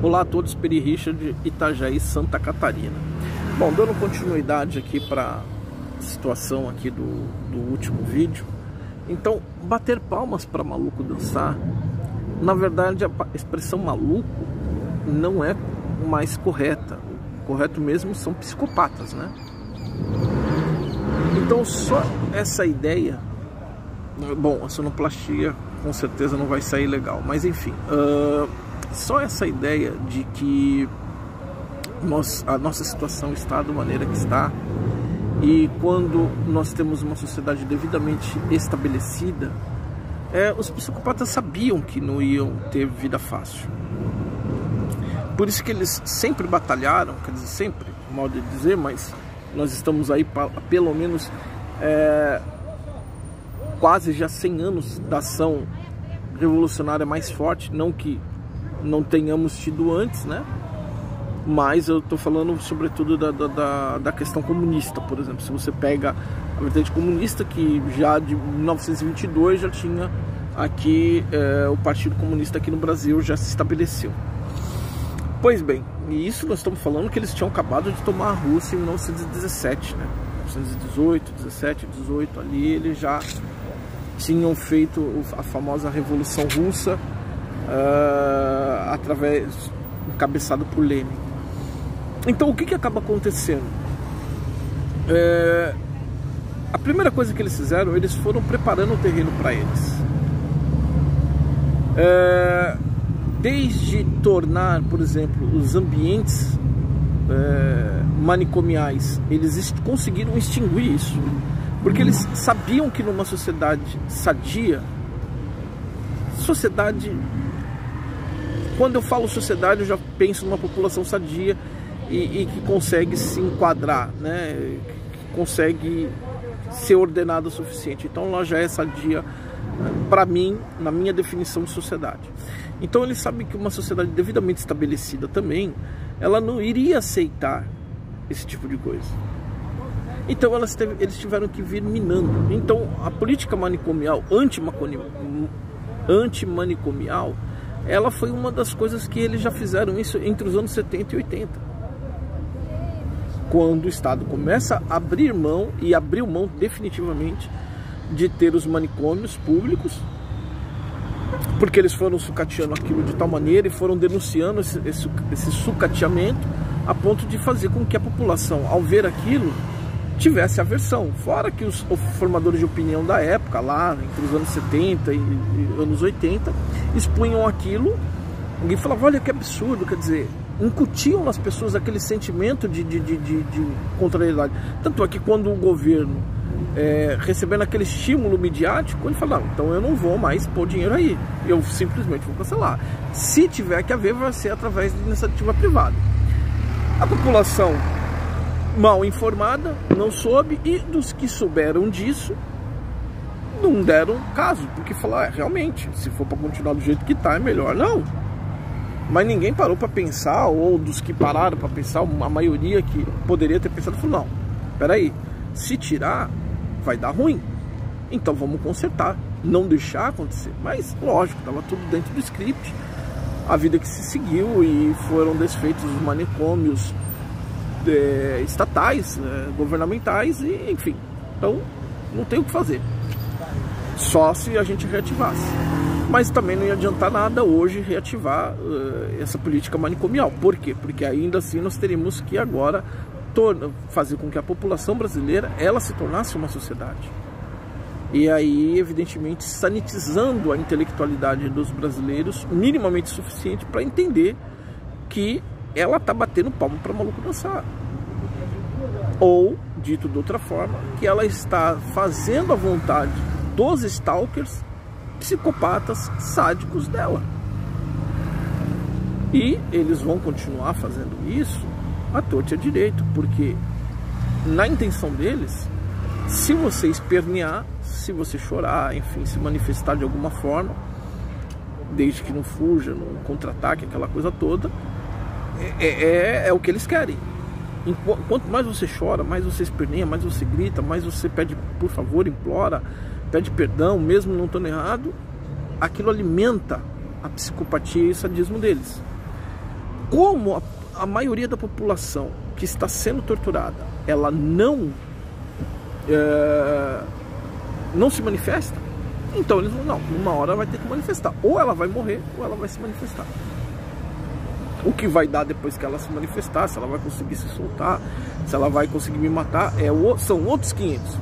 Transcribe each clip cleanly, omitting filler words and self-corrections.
Olá a todos, Peri Richard, Itajaí, Santa Catarina. Bom, dando continuidade aqui para a situação aqui do último vídeo. Então, bater palmas para maluco dançar, na verdade a expressão maluco não é mais correta. O correto mesmo são psicopatas, né? Então só essa ideia, bom, a sonoplastia com certeza não vai sair legal, mas enfim, só essa ideia de que a nossa situação está da maneira que está, e quando nós temos uma sociedade devidamente estabelecida, os psicopatas sabiam que não iam ter vida fácil. Por isso que eles sempre batalharam, quer dizer, sempre, modo de dizer, mas nós estamos aí pelo menos quase já 100 anos da ação revolucionária mais forte, não que não tenhamos tido antes, né? Mas eu estou falando sobretudo da questão comunista, por exemplo. Se você pega a vertente comunista, que já de 1922 já tinha aqui, o Partido Comunista aqui no Brasil já se estabeleceu. Pois bem, e isso nós estamos falando que eles tinham acabado de tomar a Rússia em 1917, né? 1918, 17, 18, ali eles já tinham feito a famosa Revolução Russa, encabeçado por Lenin. Então o que acaba acontecendo? A primeira coisa que eles fizeram, eles foram preparando o terreno para eles. Desde tornar, por exemplo, os ambientes manicomiais, eles conseguiram extinguir isso, porque eles sabiam que numa sociedade sadia, quando eu falo sociedade, eu já penso numa população sadia e que consegue se enquadrar, né? Que consegue ser ordenada o suficiente. Então ela já é sadia, para mim, na minha definição de sociedade. Então eles sabem que uma sociedade devidamente estabelecida também, ela não iria aceitar esse tipo de coisa. Então eles tiveram que vir minando. Então a política manicomial, antimanicomial, ela foi uma das coisas que eles já fizeram isso entre os anos 70 e 80. Quando o Estado começa a abrir mão, e abriu mão definitivamente de ter os manicômios públicos, porque eles foram sucateando aquilo de tal maneira e foram denunciando esse sucateamento a ponto de fazer com que a população, ao ver aquilo, tivesse aversão. Fora que os formadores de opinião da época, lá entre os anos 70 e anos 80, expunham aquilo e falavam, olha que absurdo, quer dizer, incutiam nas pessoas aquele sentimento de contrariedade. Tanto é que quando o governo, recebendo aquele estímulo midiático, ele fala, não, então eu não vou mais pôr dinheiro aí, eu simplesmente vou cancelar. Se tiver que haver, vai ser através de iniciativa privada. A população mal informada não soube, e dos que souberam disso não deram caso, porque falaram, realmente, se for para continuar do jeito que está, é melhor não. Mas ninguém parou para pensar, ou dos que pararam para pensar, a maioria que poderia ter pensado, falou, não, peraí, se tirar vai dar ruim, então vamos consertar, não deixar acontecer. Mas lógico, estava tudo dentro do script, a vida que se seguiu, e foram desfeitos os manicômios estatais, governamentais, e enfim, então não tem o que fazer, só se a gente reativasse. Mas também não ia adiantar nada hoje reativar essa política manicomial. Por quê? Porque ainda assim nós teríamos que agora fazer com que a população brasileira ela se tornasse uma sociedade. E aí, evidentemente, sanitizando a intelectualidade dos brasileiros minimamente suficiente para entender que ela está batendo palmo para maluco dançar. Ou, dito de outra forma, que ela está fazendo a vontade dos stalkers, psicopatas, sádicos dela. E eles vão continuar fazendo isso à torta e à direito, porque na intenção deles, se você espernear, se você chorar, enfim, se manifestar de alguma forma, desde que não fuja, não contra-ataque, aquela coisa toda, é o que eles querem. Quanto mais você chora, mais você esperneia, mais você grita, mais você pede por favor, implora, pede perdão, mesmo não estando errado, aquilo alimenta a psicopatia e o sadismo deles. Como a maioria da população que está sendo torturada, ela não se manifesta, então eles vão, não, uma hora vai ter que manifestar, ou ela vai morrer ou ela vai se manifestar. O que vai dar depois que ela se manifestar, se ela vai conseguir se soltar, se ela vai conseguir me matar, são outros 500.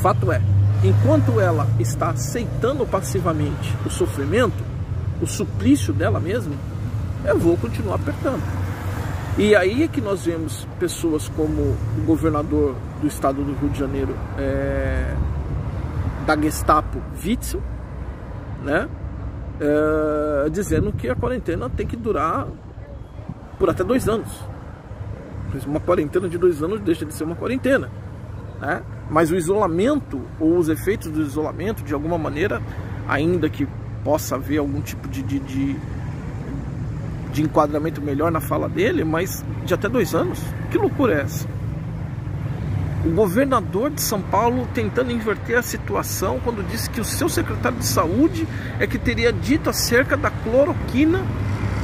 Fato é, enquanto ela está aceitando passivamente o sofrimento, o suplício dela mesma, eu vou continuar apertando. E aí é que nós vemos pessoas como o governador do estado do Rio de Janeiro, da Gestapo, Witzel, né? Dizendo que a quarentena tem que durar por até 2 anos. Uma quarentena de 2 anos deixa de ser uma quarentena, né? Mas o isolamento, ou os efeitos do isolamento, de alguma maneira, ainda que possa haver algum tipo de enquadramento melhor na fala dele, mas de até 2 anos? Que loucura é essa? O governador de São Paulo tentando inverter a situação quando disse que o seu secretário de saúde é que teria dito acerca da cloroquina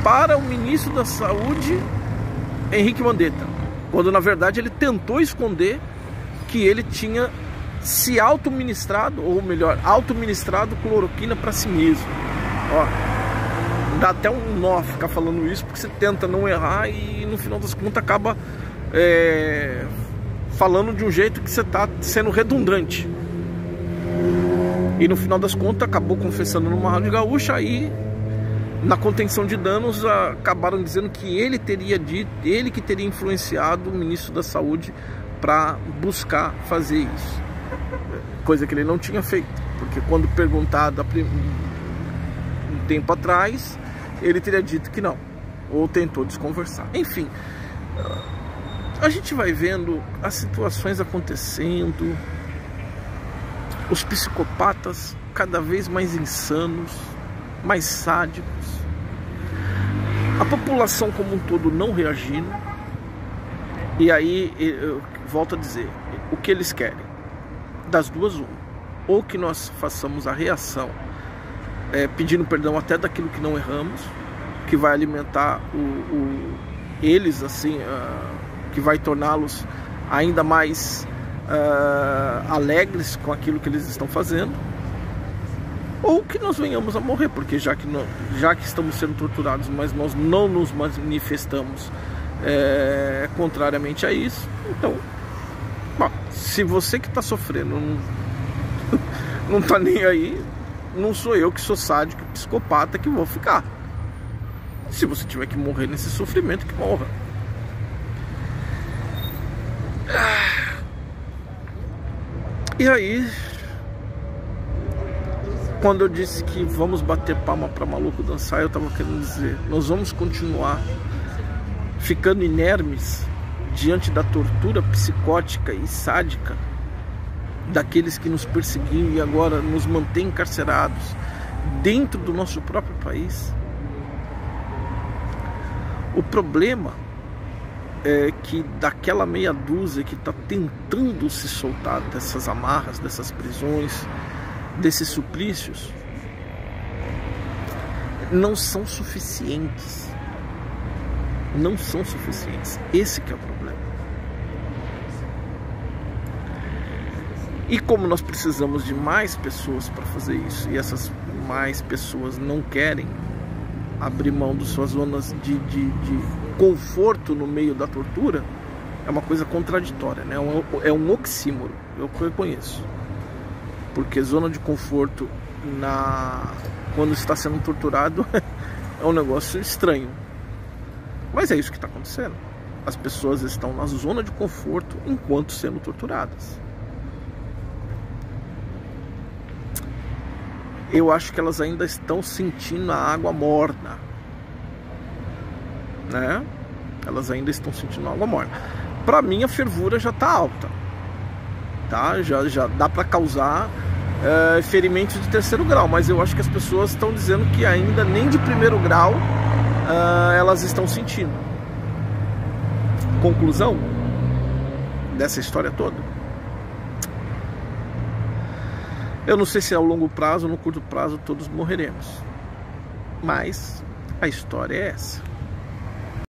para o ministro da saúde, Henrique Mandetta, quando na verdade ele tentou esconder que ele tinha se auto-ministrado, ou melhor, auto-ministrado cloroquina para si mesmo. Ó, dá até um nó ficar falando isso, porque você tenta não errar e no final das contas acaba falando de um jeito que você está sendo redundante. E no final das contas acabou confessando numa rádio gaúcha, aí na contenção de danos acabaram dizendo que ele teria dito, ele que teria influenciado o ministro da saúde para buscar fazer isso, coisa que ele não tinha feito, porque quando perguntado um tempo atrás, ele teria dito que não, ou tentou desconversar. Enfim, a gente vai vendo as situações acontecendo, os psicopatas cada vez mais insanos, mais sádicos, a população como um todo não reagindo. E aí, eu volto a dizer, o que eles querem? Das duas, uma. Ou que nós façamos a reação, pedindo perdão até daquilo que não erramos, que vai alimentar eles, assim, que vai torná-los ainda mais alegres com aquilo que eles estão fazendo, ou que nós venhamos a morrer, porque já que estamos sendo torturados, mas nós não nos manifestamos contrariamente a isso, então, bom, se você que está sofrendo não está nem aí, não sou eu que sou sádico, psicopata, que vou ficar. Se você tiver que morrer nesse sofrimento, que morra. E aí, quando eu disse que vamos bater palma para maluco dançar, eu estava querendo dizer, nós vamos continuar ficando inermes diante da tortura psicótica e sádica daqueles que nos perseguiam e agora nos mantêm encarcerados dentro do nosso próprio país. O problema é que daquela meia dúzia que está tentando se soltar dessas amarras, dessas prisões, desses suplícios, não são suficientes. Não são suficientes. Esse que é o problema. E como nós precisamos de mais pessoas para fazer isso, e essas mais pessoas não querem abrir mão de suas zonas de conforto no meio da tortura, é uma coisa contraditória, né? É um oxímoro, eu reconheço. Porque zona de conforto quando está sendo torturado é um negócio estranho. Mas é isso que está acontecendo. As pessoas estão na zona de conforto enquanto sendo torturadas. Eu acho que elas ainda estão sentindo a água morna, né? Elas ainda estão sentindo a água morna. Para mim a fervura já está alta, tá? Já dá para causar ferimentos de 3º grau, mas eu acho que as pessoas estão dizendo que ainda nem de 1º grau elas estão sentindo. Conclusão dessa história toda: eu não sei se é ao longo prazo ou no curto prazo todos morreremos, mas a história é essa.